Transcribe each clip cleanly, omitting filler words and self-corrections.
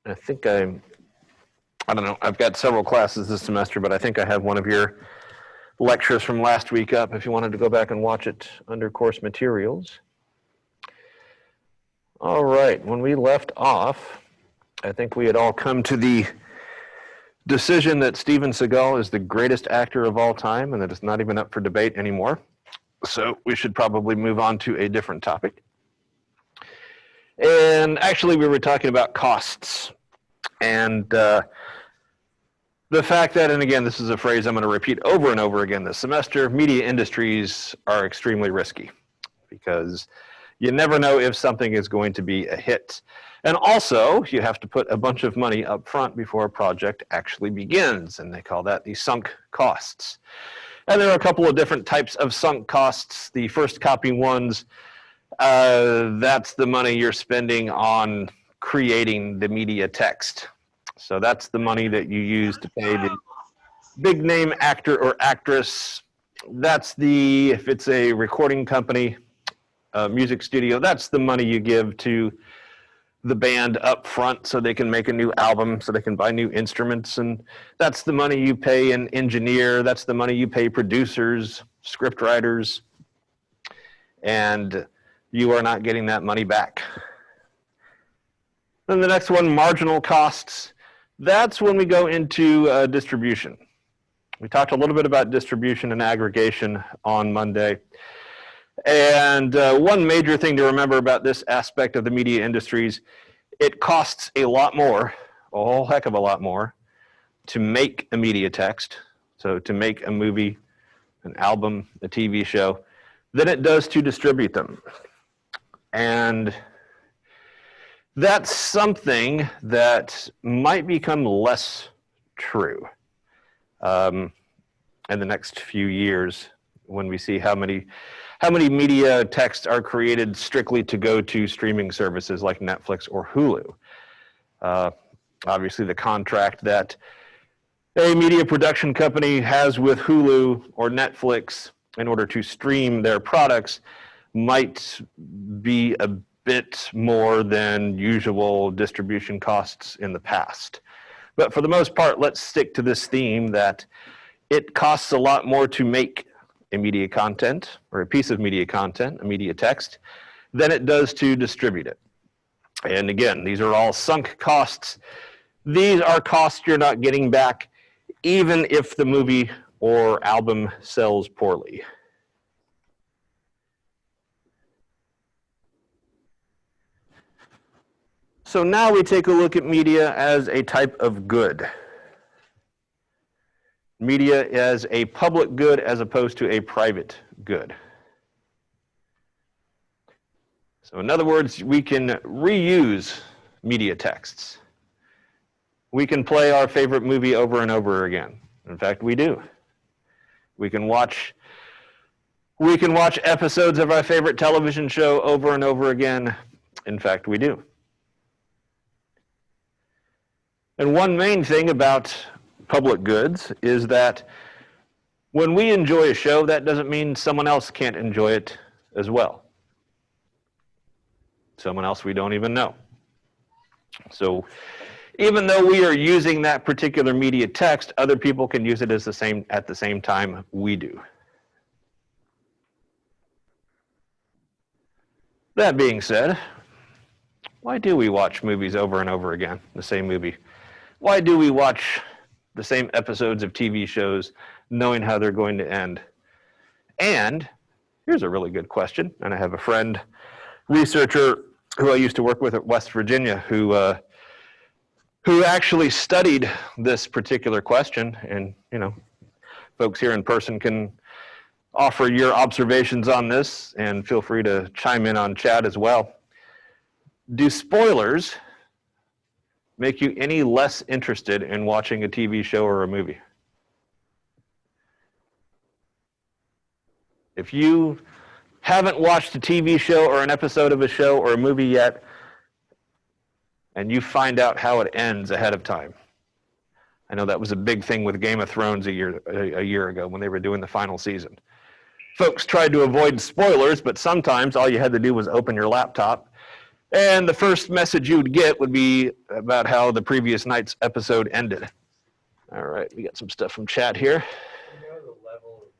I think I don't know, I've got several classes this semester, but I think I have one of your lectures from last week up if you wanted to go back and watch it under course materials. All right, when we left off, I think we had all come to the decision that Steven Seagal is the greatest actor of all time and that it's not even up for debate anymore. So we should probably move on to a different topic. And actually we were talking about costs and the fact that, and again, this is a phrase I'm going to repeat over and over again this semester, media industries are extremely risky because you never know if something is going to be a hit. And also, you have to put a bunch of money up front before a project actually begins, and they call that the sunk costs. And there are a couple of different types of sunk costs. The first copy ones, that's the money you're spending on creating the media text. So that's the money that you use to pay the big name actor or actress. That's the, if it's a recording company, music studio, that's the money you give to the band up front so they can make a new album, so they can buy new instruments. And that's the money you pay an engineer. That's the money you pay producers, script writers. And you are not getting that money back. Then the next one, marginal costs. That's when we go into distribution. We talked a little bit about distribution and aggregation on Monday. And one major thing to remember about this aspect of the media industries, it costs a lot more, a whole heck of a lot more, to make a media text, so to make a movie, an album, a TV show, than it does to distribute them. And that's something that might become less true in the next few years when we see how many media texts are created strictly to go to streaming services like Netflix or Hulu. Obviously, the contract that a media production company has with Hulu or Netflix in order to stream their products might be a bit more than usual distribution costs in the past. But for the most part, let's stick to this theme that it costs a lot more to make a media content or a piece of media content, a media text, than it does to distribute it. And again, these are all sunk costs. These are costs you're not getting back, even if the movie or album sells poorly. So now we take a look at media as a type of good. Media as a public good as opposed to a private good. So in other words, we can reuse media texts. We can play our favorite movie over and over again. In fact, we do. We can watch episodes of our favorite television show over and over again. In fact, we do. And one main thing about public goods is that when we enjoy a show, that doesn't mean someone else can't enjoy it as well. Someone else we don't even know. So even though we are using that particular media text, other people can use it at the same time we do. That being said, why do we watch movies over and over again, the same movie? Why do we watch the same episodes of TV shows knowing how they're going to end? And here's a really good question, and I have a friend, researcher who I used to work with at West Virginia who actually studied this particular question, and folks here in person can offer your observations on this and feel free to chime in on chat as well. Do spoilers make you any less interested in watching a TV show or a movie? If you haven't watched a TV show or an episode of a show or a movie yet, and you find out how it ends ahead of time. I know that was a big thing with Game of Thrones a year ago when they were doing the final season. Folks tried to avoid spoilers, but sometimes all you had to do was open your laptop And the first message you would get would be about how the previous night's episode ended. All right, we got some stuff from chat here. You know the level of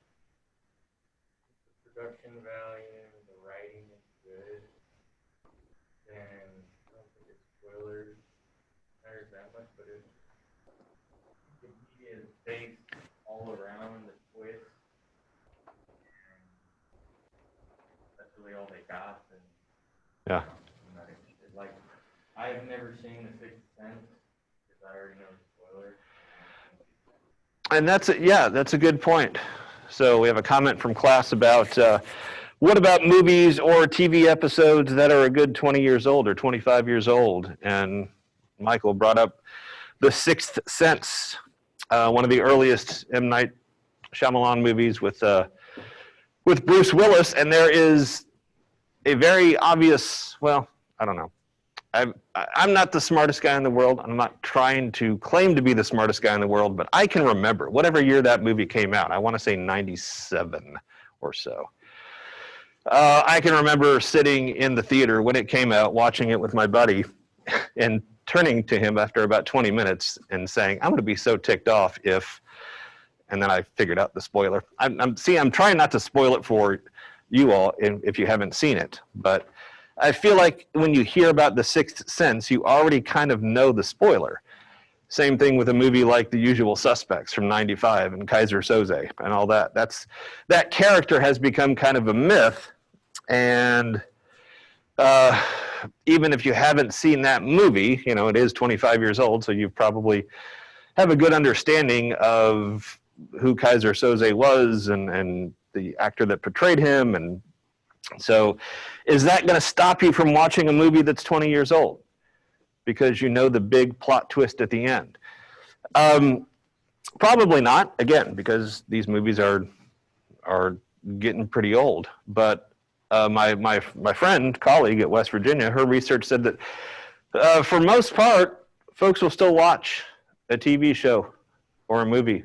the production value, the writing is good, then I don't think it's spoilers matters that much, but if the media is based all around the twist, and that's really all they got, then Yeah. I'm not interested. Like, I've never seen The Sixth Sense because I already know the spoilers. And that's a good point. So we have a comment from class about what about movies or TV episodes that are a good 20 years old or 25 years old? And Michael brought up The Sixth Sense, one of the earliest M. Night Shyamalan movies with Bruce Willis, and there is a very obvious, well, I don't know. I'm not the smartest guy in the world. I'm not trying to claim to be the smartest guy in the world, but I can remember whatever year that movie came out. I want to say 97 or so. I can remember sitting in the theater when it came out, watching it with my buddy, and turning to him after about 20 minutes and saying, I'm going to be so ticked off if, and then I figured out the spoiler. I'm trying not to spoil it for you all if you haven't seen it, but I feel like when you hear about The Sixth Sense, you already kind of know the spoiler. Same thing with a movie like The Usual Suspects from '95 and Kaiser Soze and all that. That character has become kind of a myth, and even if you haven't seen that movie, you know, it is 25 years old, so you probably have a good understanding of who Kaiser Soze was and the actor that portrayed him. And so is that going to stop you from watching a movie that's 20 years old because you know the big plot twist at the end? Probably not, again, because these movies are getting pretty old. But my friend, colleague at West Virginia, her research said that for most part, folks will still watch a TV show or a movie.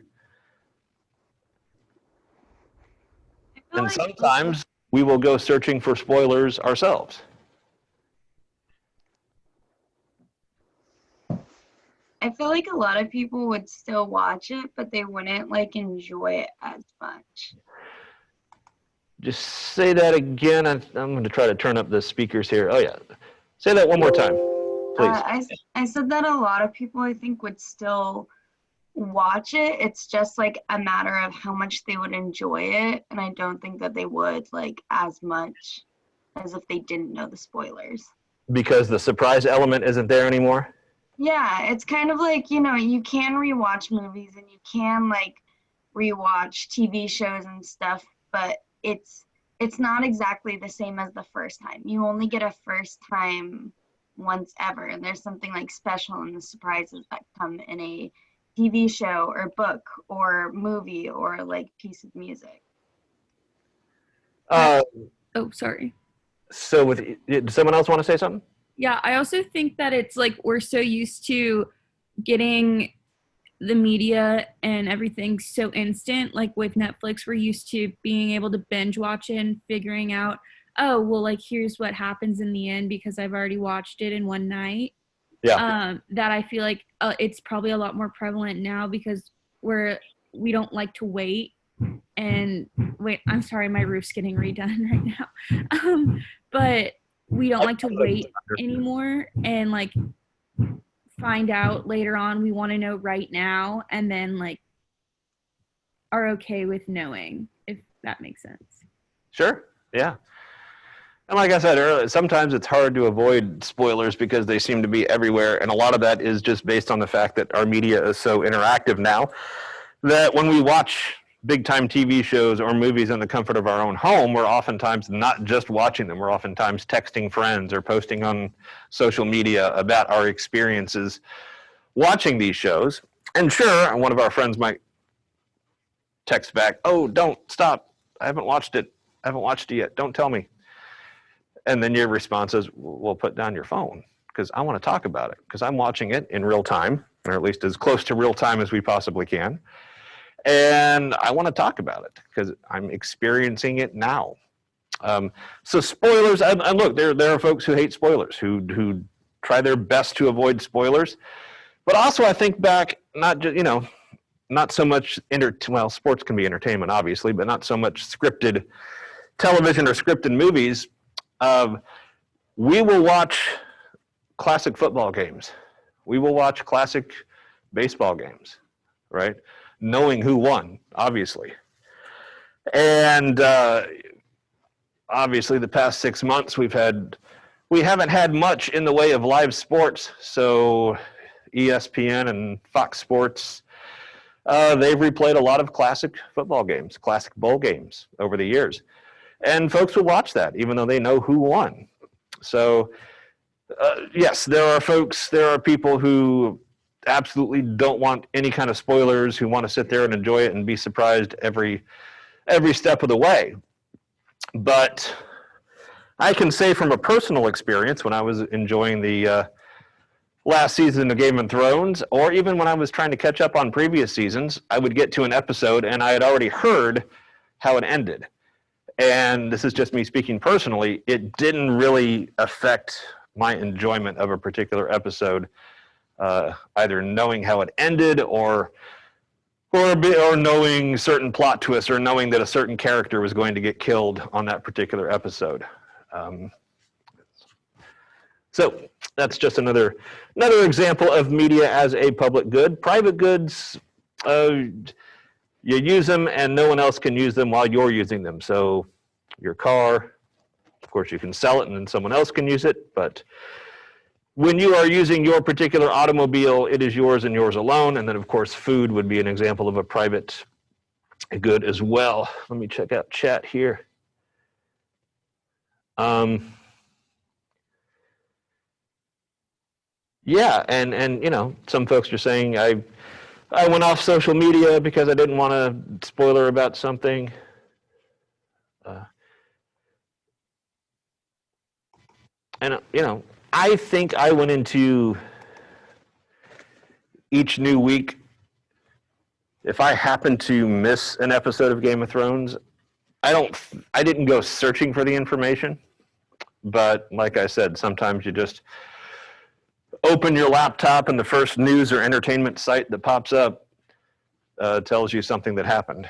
And sometimes we will go searching for spoilers ourselves. I feel like a lot of people would still watch it, but they wouldn't like enjoy it as much. Just say that again. I'm going to try to turn up the speakers here. Oh yeah, say that one more time, please. I said that a lot of people, I think, would still watch it. It's just like a matter of how much they would enjoy it, and I don't think that they would like as much as if they didn't know the spoilers. Because the surprise element isn't there anymore? Yeah, it's kind of like, you know, you can rewatch movies and you can like rewatch TV shows and stuff, but it's not exactly the same as the first time. You only get a first time once ever, and there's something like special in the surprises that come in a TV show or book or movie or like piece of music. Oh, sorry. So did someone else want to say something? Yeah, I also think that it's like we're so used to getting the media and everything so instant. Like with Netflix, we're used to being able to binge watch it and figuring out, oh, well, like here's what happens in the end because I've already watched it in one night. Yeah. That I feel like it's probably a lot more prevalent now because we don't like to wait. And wait, I'm sorry, my roof's getting redone right now. But we don't like to wait anymore and like find out later on. We want to know right now and then like are okay with knowing, if that makes sense. Sure. Yeah. And like I said earlier, sometimes it's hard to avoid spoilers because they seem to be everywhere. And a lot of that is just based on the fact that our media is so interactive now that when we watch big-time TV shows or movies in the comfort of our own home, we're oftentimes not just watching them. We're oftentimes texting friends or posting on social media about our experiences watching these shows. And sure, one of our friends might text back, oh, don't stop. I haven't watched it. I haven't watched it yet. Don't tell me. And then your response is, well, put down your phone because I want to talk about it because I'm watching it in real time, or at least as close to real time as we possibly can. And I want to talk about it because I'm experiencing it now. So spoilers, and look, there are folks who hate spoilers, who try their best to avoid spoilers. But also, I think back, not just, not so much, well, sports can be entertainment, obviously, but not so much scripted television or scripted movies. We will watch classic football games. We will watch classic baseball games, right? Knowing who won, obviously. And obviously, the past 6 months, we haven't had much in the way of live sports. So ESPN and Fox Sports, they've replayed a lot of classic football games, classic bowl games over the years. And folks will watch that, even though they know who won. So yes, there are people who absolutely don't want any kind of spoilers, who want to sit there and enjoy it and be surprised every step of the way. But I can say from a personal experience, when I was enjoying the last season of Game of Thrones, or even when I was trying to catch up on previous seasons, I would get to an episode and I had already heard how it ended. And this is just me speaking personally, it didn't really affect my enjoyment of a particular episode, either knowing how it ended or knowing certain plot twists, or knowing that a certain character was going to get killed on that particular episode. So that's just another example of media as a public good. Private goods, you use them and no one else can use them while you're using them. So your car, of course, you can sell it and then someone else can use it. But when you are using your particular automobile, it is yours and yours alone. And then, of course, food would be an example of a private good as well. Let me check out chat here. Yeah, and some folks are saying I went off social media because I didn't want a spoiler about something. I think I went into each new week, if I happened to miss an episode of Game of Thrones, I didn't go searching for the information. But like I said, sometimes you just open your laptop and the first news or entertainment site that pops up tells you something that happened.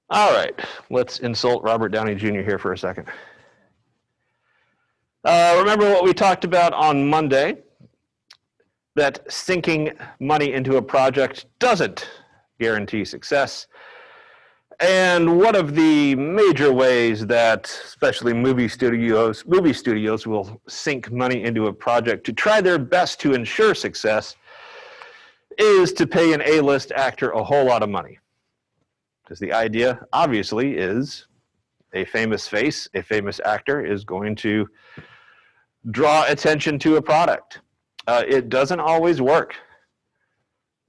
All right, let's insult Robert Downey Jr. here for a second. Remember what we talked about on Monday, that sinking money into a project doesn't guarantee success. And one of the major ways that especially movie studios will sink money into a project to try their best to ensure success is to pay an A-list actor a whole lot of money. Because the idea, obviously, is a famous face, a famous actor is going to draw attention to a product. It doesn't always work.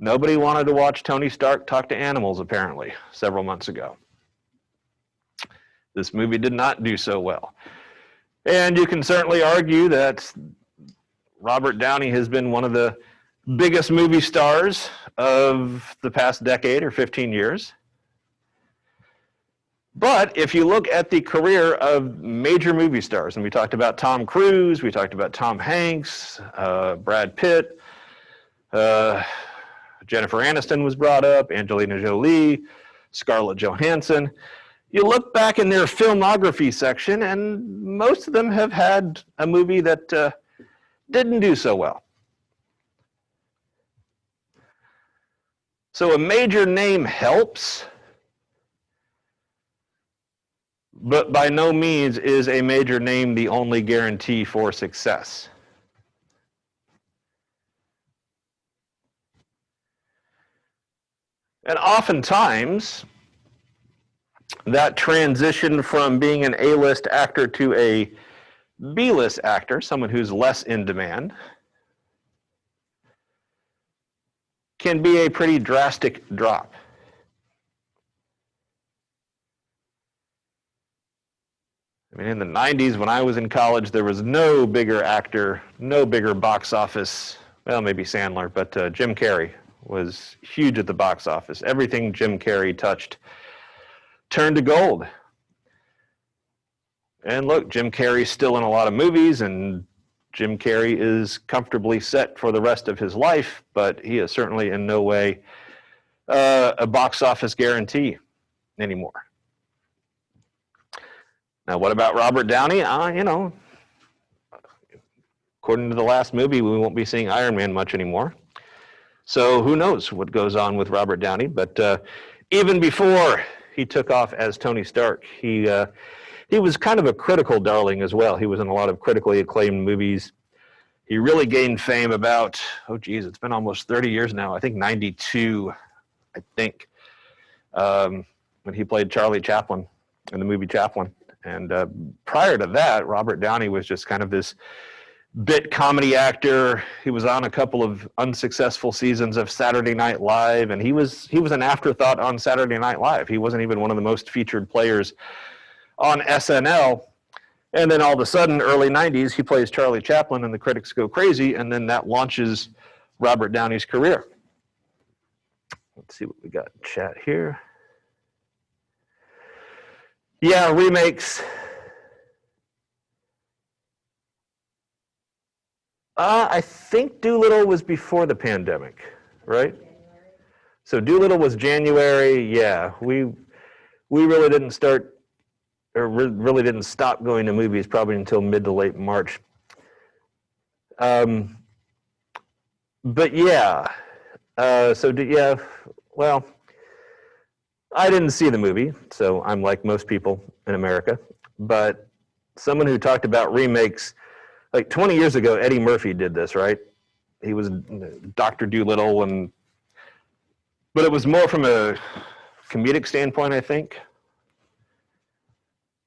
Nobody wanted to watch Tony Stark talk to animals, apparently, several months ago. This movie did not do so well. And you can certainly argue that Robert Downey has been one of the biggest movie stars of the past decade or 15 years. But if you look at the career of major movie stars, and we talked about Tom Cruise, we talked about Tom Hanks, Brad Pitt, Jennifer Aniston was brought up, Angelina Jolie, Scarlett Johansson. You look back in their filmography section, and most of them have had a movie that didn't do so well. So a major name helps, but by no means is a major name the only guarantee for success. And oftentimes, that transition from being an A-list actor to a B-list actor, someone who's less in demand, can be a pretty drastic drop. I mean, in the 90s, when I was in college, there was no bigger actor, no bigger box office, well, maybe Sandler, but Jim Carrey was huge at the box office. Everything Jim Carrey touched turned to gold. And look, Jim Carrey's still in a lot of movies, and Jim Carrey is comfortably set for the rest of his life, but he is certainly in no way a box office guarantee anymore. Now, what about Robert Downey? You know, according to the last movie, we won't be seeing Iron Man much anymore. So who knows what goes on with Robert Downey? But even before he took off as Tony Stark, he was kind of a critical darling as well. He was in a lot of critically acclaimed movies. He really gained fame about, oh geez, it's been almost 30 years now. I think 92, I think, when he played Charlie Chaplin in the movie Chaplin. And prior to that, Robert Downey was just kind of this bit comedy actor. He was on a couple of unsuccessful seasons of Saturday Night Live, and he was an afterthought on Saturday Night Live. He wasn't even one of the most featured players on SNL. And then all of a sudden, early 90s, he plays Charlie Chaplin, and the critics go crazy, and then that launches Robert Downey's career. Let's see what we got in chat here. Yeah, remakes. I think Doolittle was before the pandemic, right? So Doolittle was January. Yeah, we really didn't start, or really didn't stop going to movies probably until mid to late March. But yeah, yeah, well, I didn't see the movie, so I'm like most people in America. But someone who talked about remakes, like 20 years ago, Eddie Murphy did this, right? He was Dr. Doolittle, but it was more from a comedic standpoint, I think.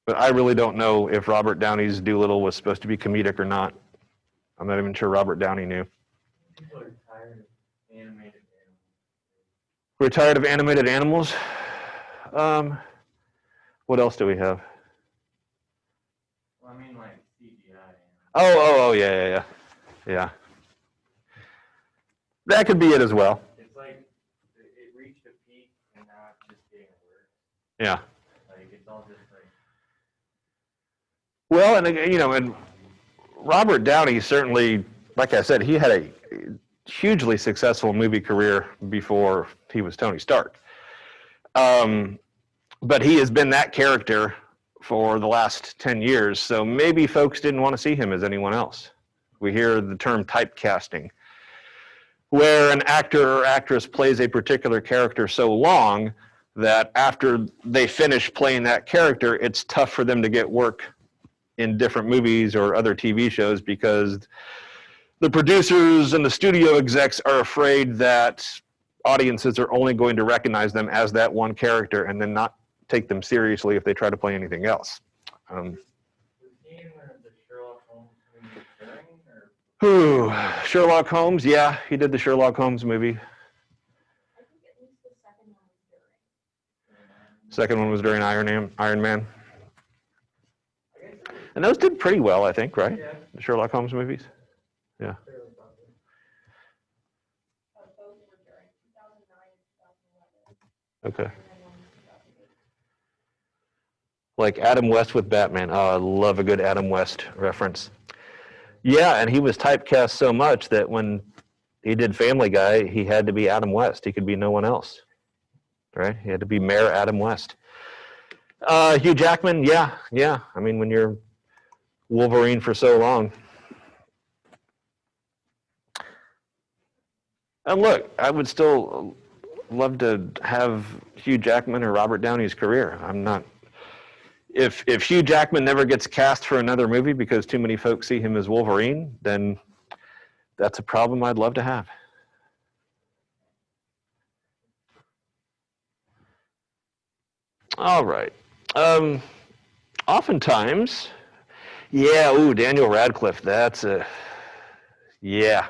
But I really don't know if Robert Downey's Doolittle was supposed to be comedic or not. I'm not even sure Robert Downey knew. People are tired of animated animals. We're tired of animated animals? What else do we have? Well, I mean, like CGI. Oh, yeah. That could be it as well. It's like it reached a peak, and now it's just getting worse. Yeah. Like it's all just like. Well, and you know, and Robert Downey certainly, like I said, he had a hugely successful movie career before he was Tony Stark. But he has been that character for the last 10 years, so maybe folks didn't want to see him as anyone else. We hear the term typecasting, where an actor or actress plays a particular character so long that after they finish playing that character, it's tough for them to get work in different movies or other TV shows because the producers and the studio execs are afraid that audiences are only going to recognize them as that one character and then not take them seriously if they try to play anything else. Was he in the Sherlock Holmes movie during, or? Sherlock Holmes, yeah, he did the Sherlock Holmes movie. I think at least the second one was during. Second one was during Iron Man. And those did pretty well, I think, right? Yeah. The Sherlock Holmes movies. Yeah. Both were during 2009 and 2011. Okay. And then one was 2008. Like Adam West with Batman. Oh, I love a good Adam West reference. Yeah, and he was typecast so much that when he did Family Guy, he had to be Adam West. He could be no one else, right? He had to be Mayor Adam West. Hugh Jackman, yeah. I mean, when you're Wolverine for so long. And look, I would still love to have Hugh Jackman or Robert Downey's career. I'm not. If Hugh Jackman never gets cast for another movie because too many folks see him as Wolverine, then that's a problem I'd love to have. All right. Oftentimes, yeah, Daniel Radcliffe, yeah.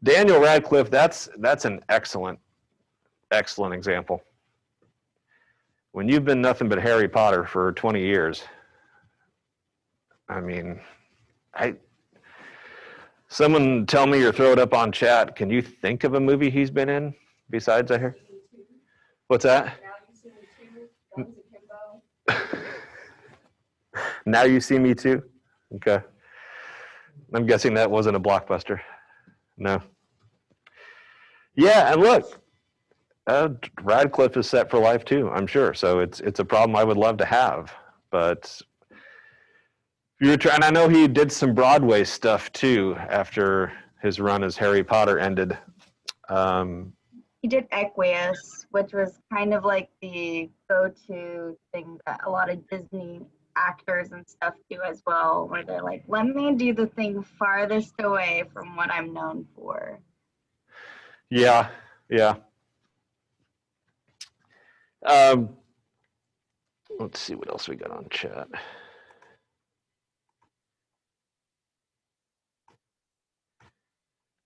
Daniel Radcliffe, that's an excellent example. When you've been nothing but Harry Potter for 20 years, I mean, someone tell me or throw it up on chat. Can you think of a movie he's been in besides I hear? What's that? Now you've seen Now You See Me Too? Okay. I'm guessing that wasn't a blockbuster. No. Yeah, and look, Radcliffe is set for life too, I'm sure. So it's a problem I would love to have. But you're trying. I know he did some Broadway stuff too after his run as Harry Potter ended. He did Equus, which was kind of like the go-to thing that a lot of Disney actors and stuff do as well, where they're like, let me do the thing farthest away from what I'm known for. Yeah, yeah. Let's see what else we got on chat.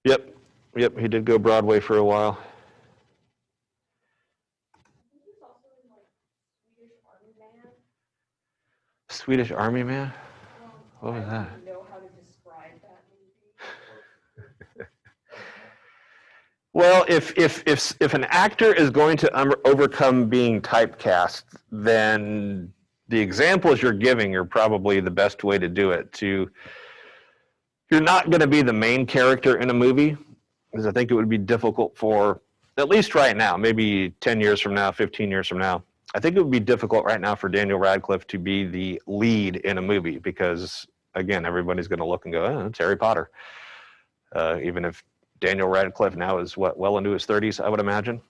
Yep, he did go Broadway for a while. I think he's also in like Swedish Swedish Army Man. Army Man? What was I that? don't even know how to describe that movie. Well, if an actor is going to overcome being typecast, then the examples you're giving are probably the best way to do it. You're not going to be the main character in a movie, because I think it would be difficult for, at least right now, maybe 10 years from now, 15 years from now, I think it would be difficult right now for Daniel Radcliffe to be the lead in a movie, because again, everybody's going to look and go, oh, it's Harry Potter. Even if Daniel Radcliffe now is well into his 30s, I would imagine.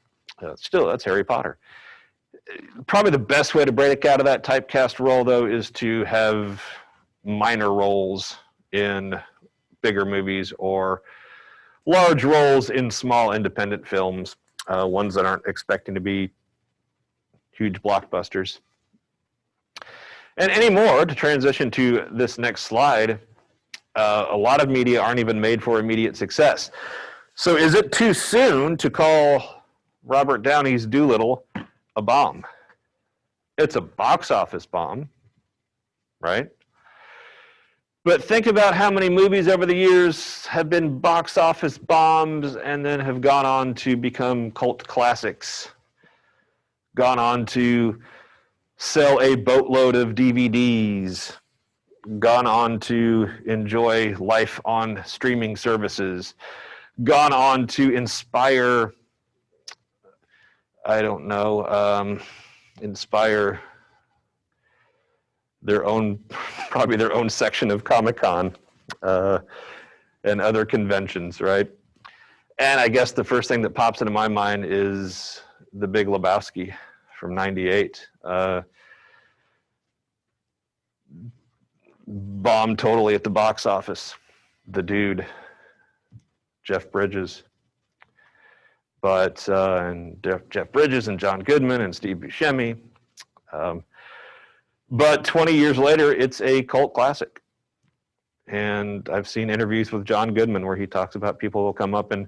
Still, that's Harry Potter. Probably the best way to break out of that typecast role, though, is to have minor roles in bigger movies or large roles in small independent films, ones that aren't expecting to be huge blockbusters. And anymore, to transition to this next slide, a lot of media aren't even made for immediate success. So is it too soon to call Robert Downey's Dolittle a bomb? It's a box office bomb, right? But think about how many movies over the years have been box office bombs and then have gone on to become cult classics, gone on to sell a boatload of DVDs, gone on to enjoy life on streaming services, gone on to inspire, I don't know, inspire their own, probably their own section of Comic-Con and other conventions, right? And I guess the first thing that pops into my mind is The Big Lebowski from '98. Bombed totally at the box office. The dude, Jeff Bridges. But, and Jeff Bridges and John Goodman and Steve Buscemi. But 20 years later, it's a cult classic. And I've seen interviews with John Goodman where he talks about people will come up and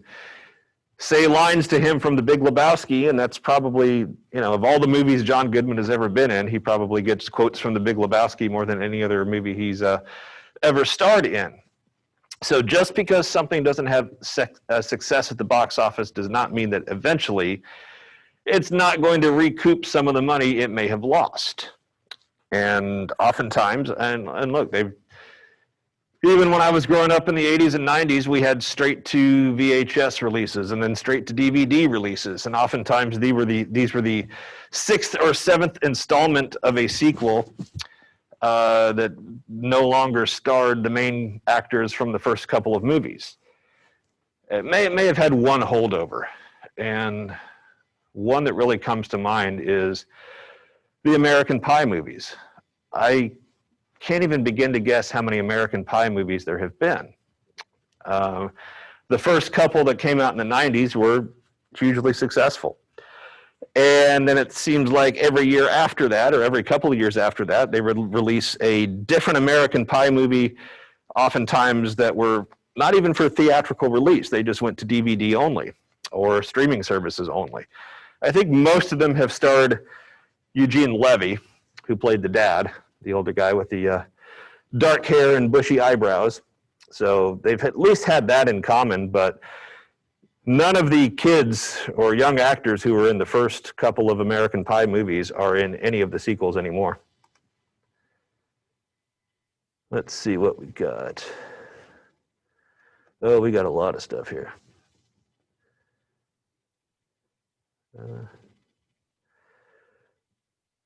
say lines to him from The Big Lebowski, and that's probably, you know, of all the movies John Goodman has ever been in, he probably gets quotes from The Big Lebowski more than any other movie he's ever starred in. So just because something doesn't have success at the box office does not mean that eventually it's not going to recoup some of the money it may have lost. And oftentimes, and look, even when I was growing up in the 80s and 90s, we had straight to VHS releases and then straight to DVD releases. And oftentimes these were the sixth or seventh installment of a sequel that no longer starred the main actors from the first couple of movies. It may have had one holdover. And one that really comes to mind is the American Pie movies. I can't even begin to guess how many American Pie movies there have been. The first couple that came out in the 90s were hugely successful. And then it seems like every year after that, or every couple of years after that, they would release a different American Pie movie, oftentimes that were not even for theatrical release. They just went to DVD only or streaming services only. I think most of them have starred Eugene Levy, who played the dad, the older guy with the dark hair and bushy eyebrows. So they've at least had that in common, but none of the kids or young actors who were in the first couple of American Pie movies are in any of the sequels anymore. Let's see what we got. Oh, we got a lot of stuff here.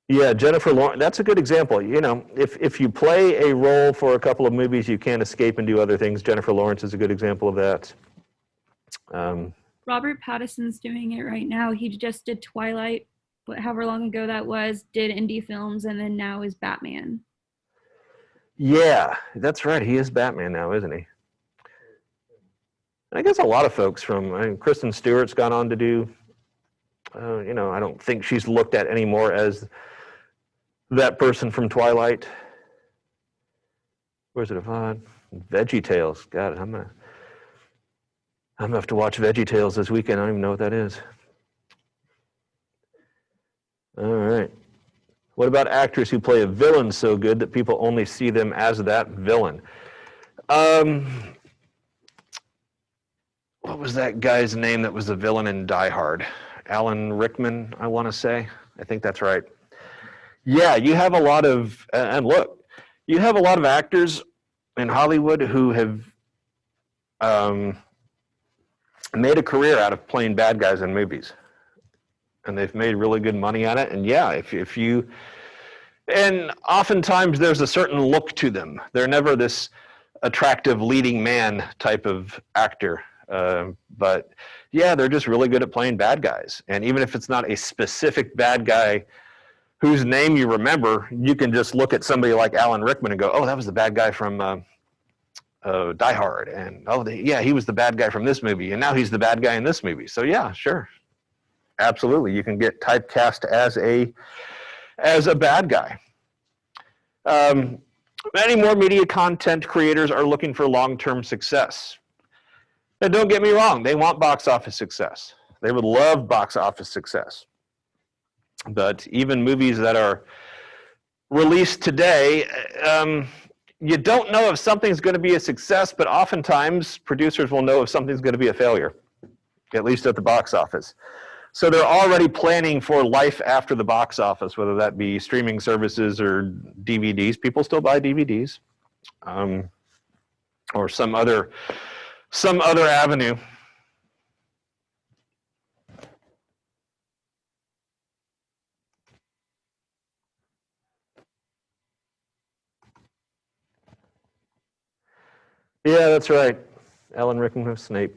Yeah, Jennifer Lawrence, that's a good example. You know, if you play a role for a couple of movies, you can't escape and do other things. Jennifer Lawrence is a good example of that. Robert Pattinson's doing it right now. He just did Twilight, however long ago that was, did indie films, and then now is Batman. Yeah, that's right. He is Batman now, isn't he? I guess a lot of folks Kristen Stewart's gone on to do, you know, I don't think she's looked at anymore as that person from Twilight. Where's it on? VeggieTales. God, I'm gonna have to watch VeggieTales this weekend. I don't even know what that is. All right. What about actors who play a villain so good that people only see them as that villain? What was that guy's name that was the villain in Die Hard? Alan Rickman, I want to say. I think that's right. Yeah, you have a lot of, and look, you have a lot of actors in Hollywood who have made a career out of playing bad guys in movies. And they've made really good money on it. And yeah, if you, and oftentimes there's a certain look to them. They're never this attractive leading man type of actor. But yeah, they're just really good at playing bad guys. And even if it's not a specific bad guy whose name you remember, you can just look at somebody like Alan Rickman and go, oh, that was the bad guy from Die Hard. And yeah, he was the bad guy from this movie. And now he's the bad guy in this movie. So yeah, sure. Absolutely. You can get typecast as a bad guy. Many more media content creators are looking for long-term success. And don't get me wrong, they want box office success. They would love box office success. But even movies that are released today, you don't know if something's going to be a success, but oftentimes producers will know if something's going to be a failure, at least at the box office. So they're already planning for life after the box office, whether that be streaming services or DVDs. People still buy DVDs, or some other avenue. Yeah, that's right. Alan Rickman was Snape.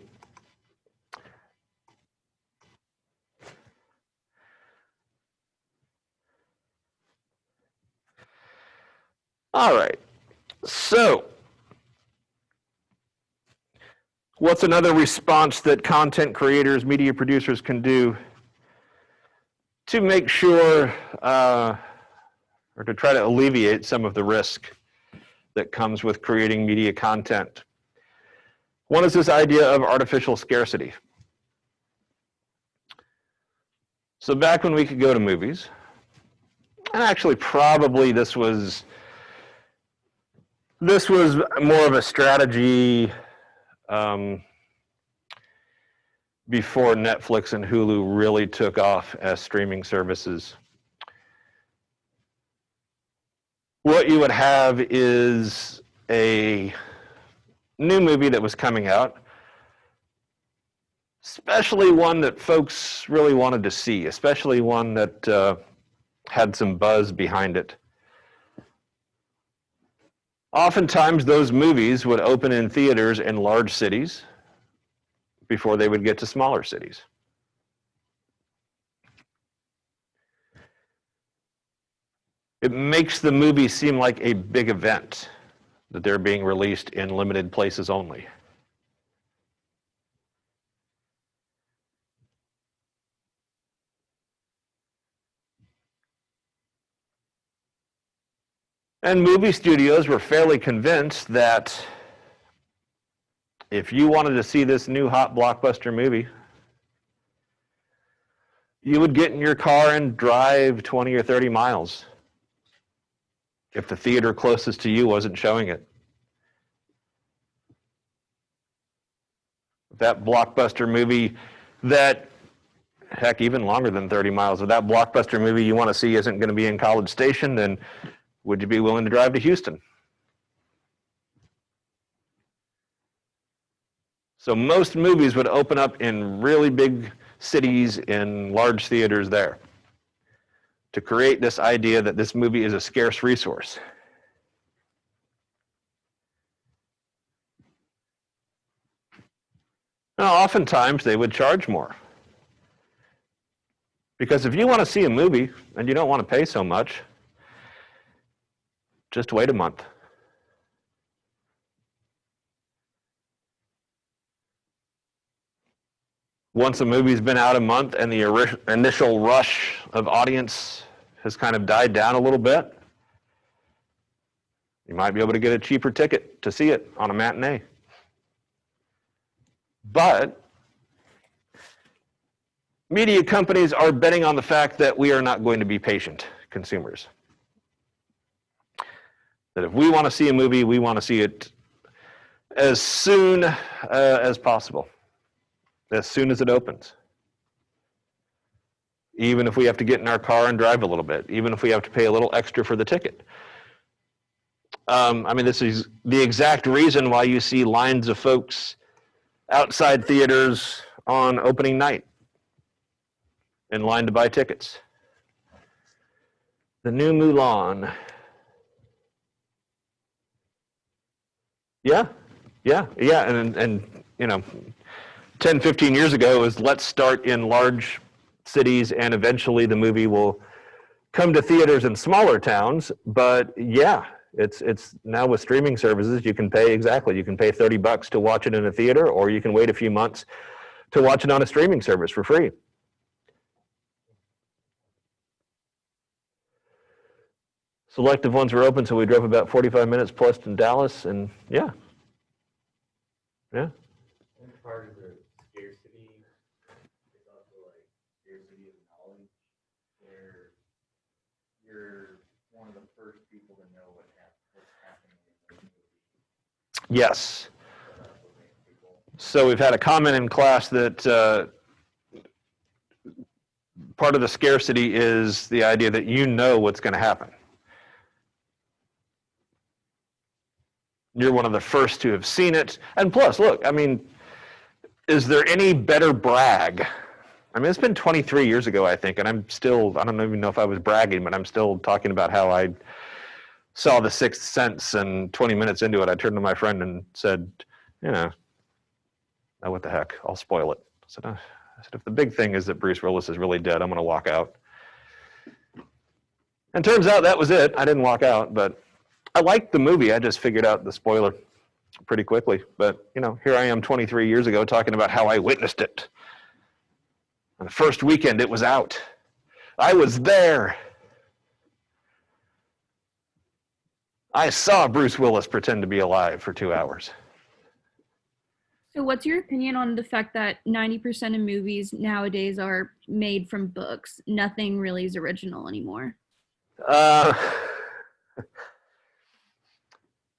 All right. So, what's another response that content creators, media producers can do to make sure, or to try to alleviate some of the risk that comes with creating media content? One is this idea of artificial scarcity. So back when we could go to movies, and actually probably this was more of a strategy before Netflix and Hulu really took off as streaming services. What you would have is a new movie that was coming out, especially one that folks really wanted to see, especially one that had some buzz behind it. Oftentimes, those movies would open in theaters in large cities before they would get to smaller cities. It makes the movie seem like a big event, that they're being released in limited places only. And movie studios were fairly convinced that if you wanted to see this new hot blockbuster movie, you would get in your car and drive 20 or 30 miles if the theater closest to you wasn't showing it. That blockbuster movie that, heck, even longer than 30 miles, if that blockbuster movie you want to see isn't going to be in College Station, then would you be willing to drive to Houston? So most movies would open up in really big cities in large theaters there to create this idea that this movie is a scarce resource. Now, oftentimes they would charge more. Because if you want to see a movie and you don't want to pay so much, just wait a month. Once a movie's been out a month and the initial rush of audience has kind of died down a little bit, you might be able to get a cheaper ticket to see it on a matinee. But media companies are betting on the fact that we are not going to be patient consumers. That if we want to see a movie, we want to see it as soon as possible. As soon as it opens. Even if we have to get in our car and drive a little bit, even if we have to pay a little extra for the ticket. I mean, this is the exact reason why you see lines of folks outside theaters on opening night in line to buy tickets. The new Mulan. Yeah, and you know, 10, 15 years ago, it was let's start in large cities and eventually the movie will come to theaters in smaller towns. But yeah, it's now with streaming services, you can pay $30 to watch it in a theater, or you can wait a few months to watch it on a streaming service for free. Selective ones were open, so we drove about 45 minutes plus to Dallas, and yeah. I think part of the scarcity is also like scarcity of knowledge, where you're one of the first people to know what's happening in the movie. Yes. So we've had a comment in class that part of the scarcity is the idea that you know what's going to happen. You're one of the first to have seen it. And plus, look, I mean, is there any better brag? I mean, it's been 23 years ago, I think, and I don't even know if I was bragging, but I'm still talking about how I saw The Sixth Sense, and 20 minutes into it, I turned to my friend and said, oh, what the heck, I'll spoil it. I said, if the big thing is that Bruce Willis is really dead, I'm going to walk out. And turns out that was it. I didn't walk out, but I liked the movie. I just figured out the spoiler pretty quickly. But, here I am 23 years ago talking about how I witnessed it. On the first weekend it was out. I was there. I saw Bruce Willis pretend to be alive for 2 hours. So what's your opinion on the fact that 90% of movies nowadays are made from books? Nothing really is original anymore.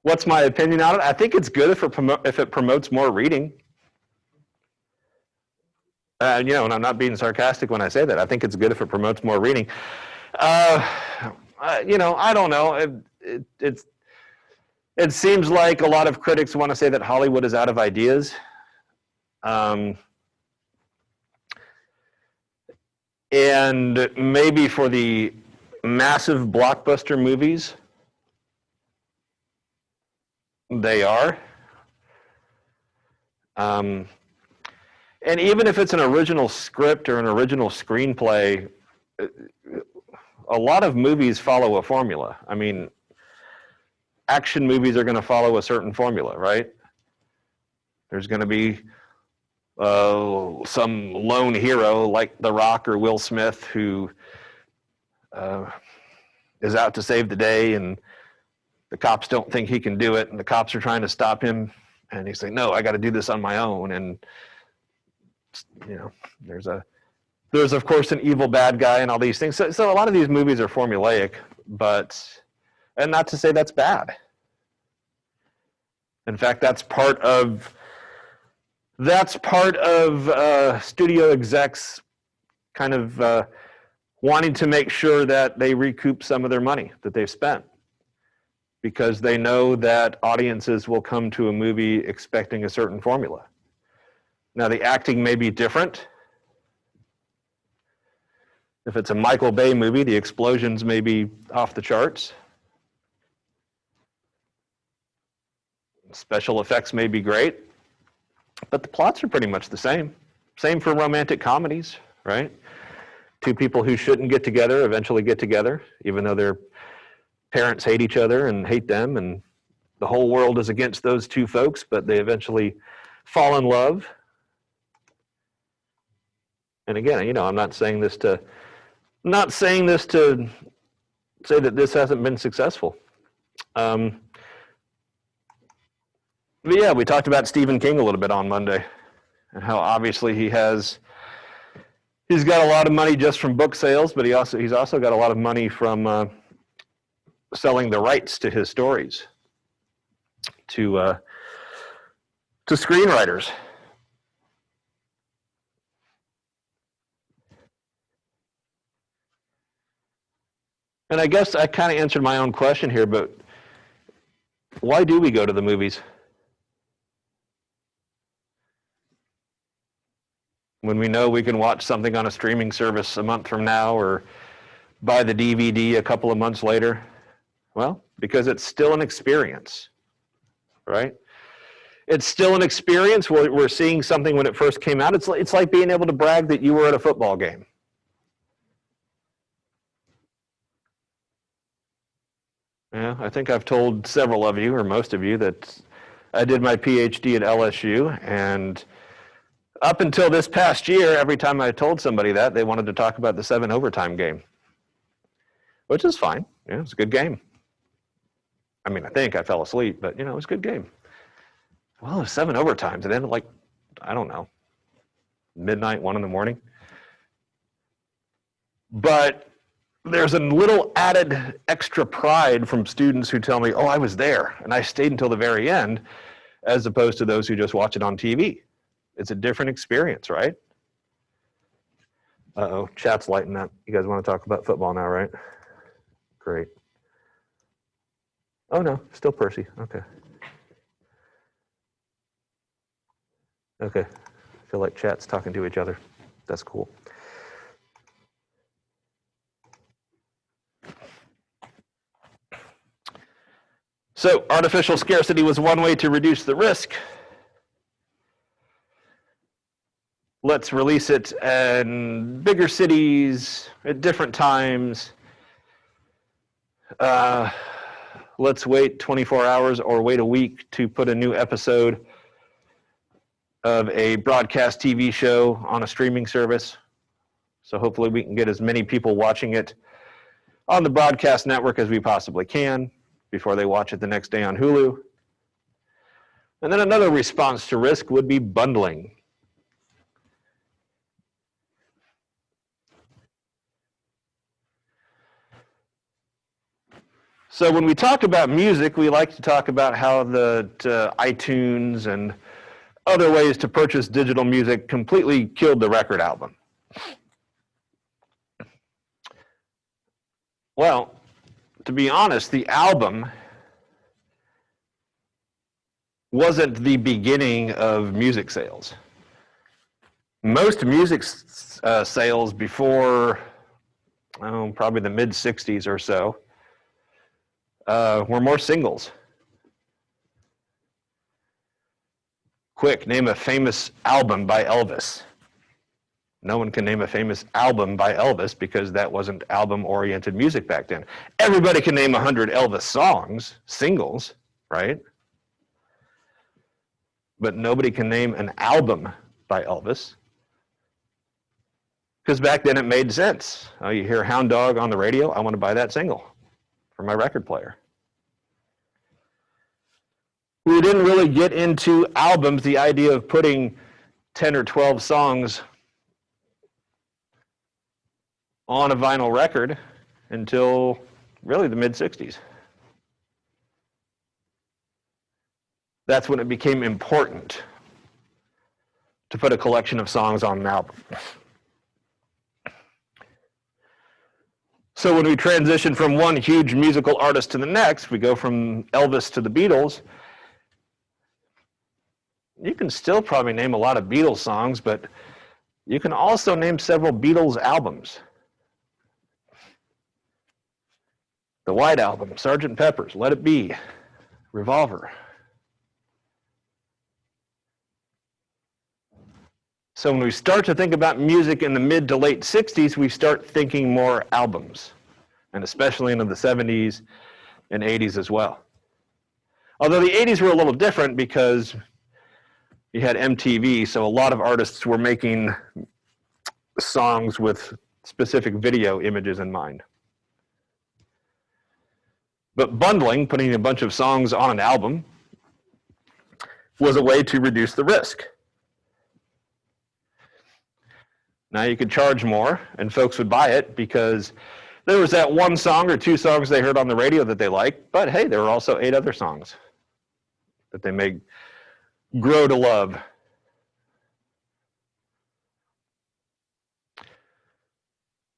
What's my opinion on it? I think it's good if it promotes more reading. And I'm not being sarcastic when I say that. I think it's good if it promotes more reading. I don't know. It seems like a lot of critics want to say that Hollywood is out of ideas. And maybe for the massive blockbuster movies, they are. And even if it's an original script or an original screenplay, a lot of movies follow a formula. I mean, action movies are going to follow a certain formula, right? There's going to be some lone hero like The Rock or Will Smith who is out to save the day, and the cops don't think he can do it, and the cops are trying to stop him, and he's like, no, I got to do this on my own. And there's of course an evil bad guy and all these things. So a lot of these movies are formulaic, and not to say that's bad. In fact, that's part of studio execs kind of wanting to make sure that they recoup some of their money that they've spent, because they know that audiences will come to a movie expecting a certain formula. Now, the acting may be different. If it's a Michael Bay movie, the explosions may be off the charts. Special effects may be great, but the plots are pretty much the same. Same for romantic comedies, right? Two people who shouldn't get together eventually get together, even though their parents hate each other and hate them, and the whole world is against those two folks, but they eventually fall in love. And again, you know, I'm not saying this to say that this hasn't been successful. But yeah, we talked about Stephen King a little bit on Monday, and how obviously he's got a lot of money just from book sales, but he's also got a lot of money from selling the rights to his stories to screenwriters. And I guess I kind of answered my own question here, but why do we go to the movies? When we know we can watch something on a streaming service a month from now or buy the DVD a couple of months later? Well, because it's still an experience, right? It's still an experience. We're seeing something when it first came out. It's like being able to brag that you were at a football game. Yeah, I think I've told several of you, or most of you, that I did my PhD at LSU, and up until this past year, every time I told somebody that, they wanted to talk about the 7 overtime game, which is fine. Yeah, it's a good game. I mean, I think I fell asleep, but, you know, it was a good game. Well, it was 7 overtimes. It ended like, I don't know, midnight, 1 in the morning. But there's a little added extra pride from students who tell me, oh, I was there, and I stayed until the very end, as opposed to those who just watch it on TV. It's a different experience, right? Uh-oh, chat's lighting up. You guys want to talk about football now, right? Great. Oh, no, still Percy. Okay. Okay. I feel like chat's talking to each other. That's cool. So, artificial scarcity was one way to reduce the risk. Let's release it in bigger cities at different times. Let's wait 24 hours or wait a week to put a new episode of a broadcast TV show on a streaming service. So hopefully we can get as many people watching it on the broadcast network as we possibly can before they watch it the next day on Hulu. And then another response to risk would be bundling. So when we talk about music, we like to talk about how the iTunes and other ways to purchase digital music completely killed the record album. Well, to be honest, the album wasn't the beginning of music sales. Most music sales before, probably the mid-'60s or so, were more singles. Quick, name a famous album by Elvis. No one can name a famous album by Elvis because that wasn't album-oriented music back then. Everybody can name 100 Elvis songs, singles, right? But nobody can name an album by Elvis. Because back then it made sense. You hear Hound Dog on the radio, I want to buy that single for my record player. We didn't really get into albums, the idea of putting 10 or 12 songs on a vinyl record until really the mid-'60s. That's when it became important to put a collection of songs on an album. So when we transition from one huge musical artist to the next, we go from Elvis to the Beatles. you can still probably name a lot of Beatles songs, but you can also name several Beatles albums. The White Album, Sgt. Pepper's, Let It Be, Revolver. So when we start to think about music in the mid to late 60s, we start thinking more albums, and especially into the 70s and 80s as well. Although the 80s were a little different because you had MTV, so a lot of artists were making songs with specific video images in mind. But bundling, putting a bunch of songs on an album, was a way to reduce the risk. Now you could charge more, and folks would buy it because there was that one song or two songs they heard on the radio that they liked, but hey, there were also 8 other songs that they may grow to love.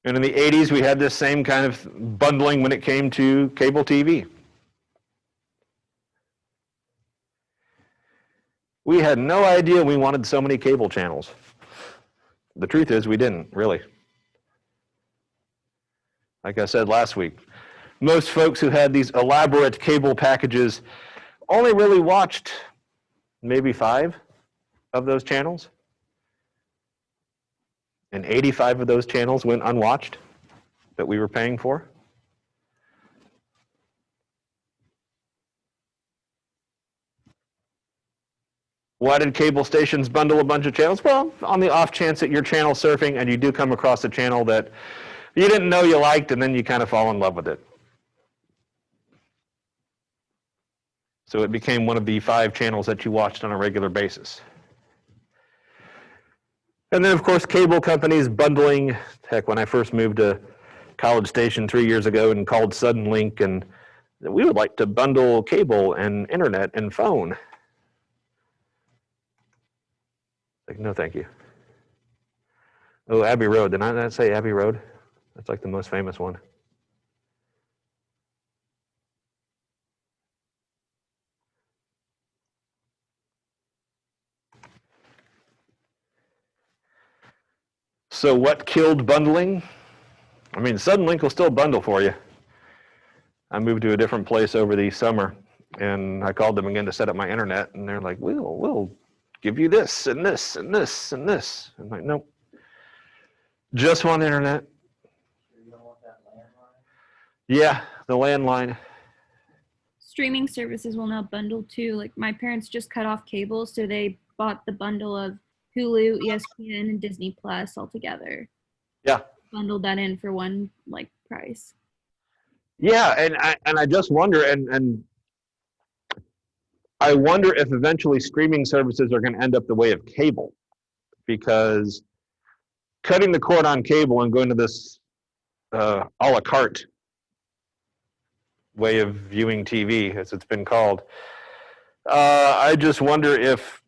And in the 80s, we had this same kind of bundling when it came to cable TV. We had no idea we wanted so many cable channels. The truth is, we didn't, really. Like I said last week, most folks who had these elaborate cable packages only really watched maybe 5 of those channels. And 85 of those channels went unwatched that we were paying for. Why did cable stations bundle a bunch of channels? Well, on the off chance that you're channel surfing and you do come across a channel that you didn't know you liked, and then you kind of fall in love with it. So it became one of the 5 channels that you watched on a regular basis. And then, of course, cable companies bundling. Heck, when I first moved to College Station 3 years ago and called Suddenlink, and we would like to bundle cable and internet and phone. Like, no, thank you. Oh, Abbey Road. Did I not say Abbey Road? That's like the most famous one. So what killed bundling? I mean, Suddenlink will still bundle for you. I moved to a different place over the summer, and I called them again to set up my internet, and they're like, we'll give you this and this and this and this. I'm like, nope. Just want internet. You don't want that landline? Yeah, the landline. Streaming services will now bundle too. Like my parents just cut off cable, so they bought the bundle of Hulu, ESPN, and Disney Plus all together. Yeah. Bundled that in for one like price. Yeah, and I just wonder, and I wonder if eventually streaming services are going to end up the way of cable, because cutting the cord on cable and going to this a la carte way of viewing TV, as it's been called, I just wonder if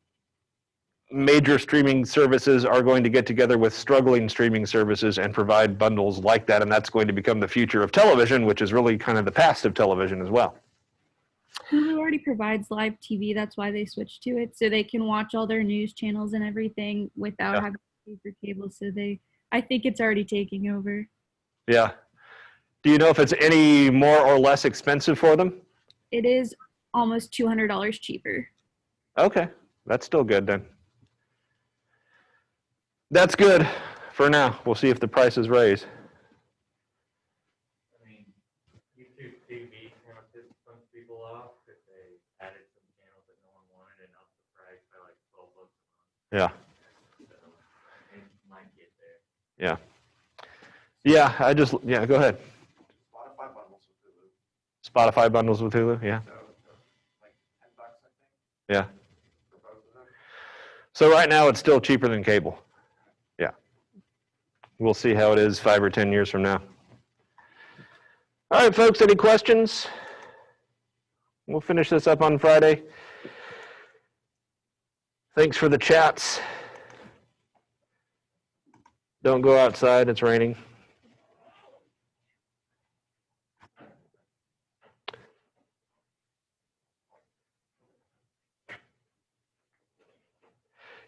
major streaming services are going to get together with struggling streaming services and provide bundles like that, and that's going to become the future of television, which is really kind of the past of television as well. Hulu already provides live TV. That's why they switched to it, so they can watch all their news channels and everything without having to pay for cable. So I think it's already taking over. Yeah. Do you know if it's any more or less expensive for them? It is almost $200 cheaper. Okay, that's still good then. That's good for now. We'll see if the prices raise. I mean, YouTube TV kind of pissed some people off because they added some channels that no one wanted and upped the price by like $12 a month. Yeah. So it might get there. Yeah. Yeah, go ahead. Spotify bundles with Hulu. Spotify bundles with Hulu, yeah. So like $10, I think, Yeah. for both of them. So right now it's still cheaper than cable. Yeah. We'll see how it is 5 or 10 years from now. All right, folks, any questions? We'll finish this up on Friday. Thanks for the chats. Don't go outside, it's raining.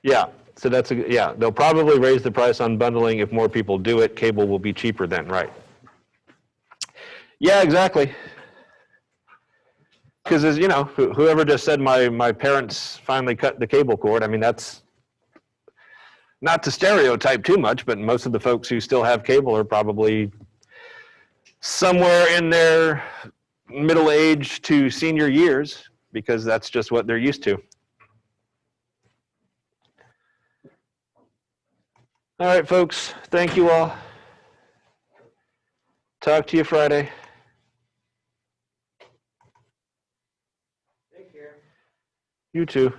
Yeah, so that's, yeah, they'll probably raise the price on bundling. If more people do it, cable will be cheaper then, right? Yeah, exactly. Because as you know, whoever just said my parents finally cut the cable cord, I mean, that's not to stereotype too much, but most of the folks who still have cable are probably somewhere in their middle age to senior years, because that's just what they're used to. All right, folks, thank you all. Talk to you Friday. Take care. You too.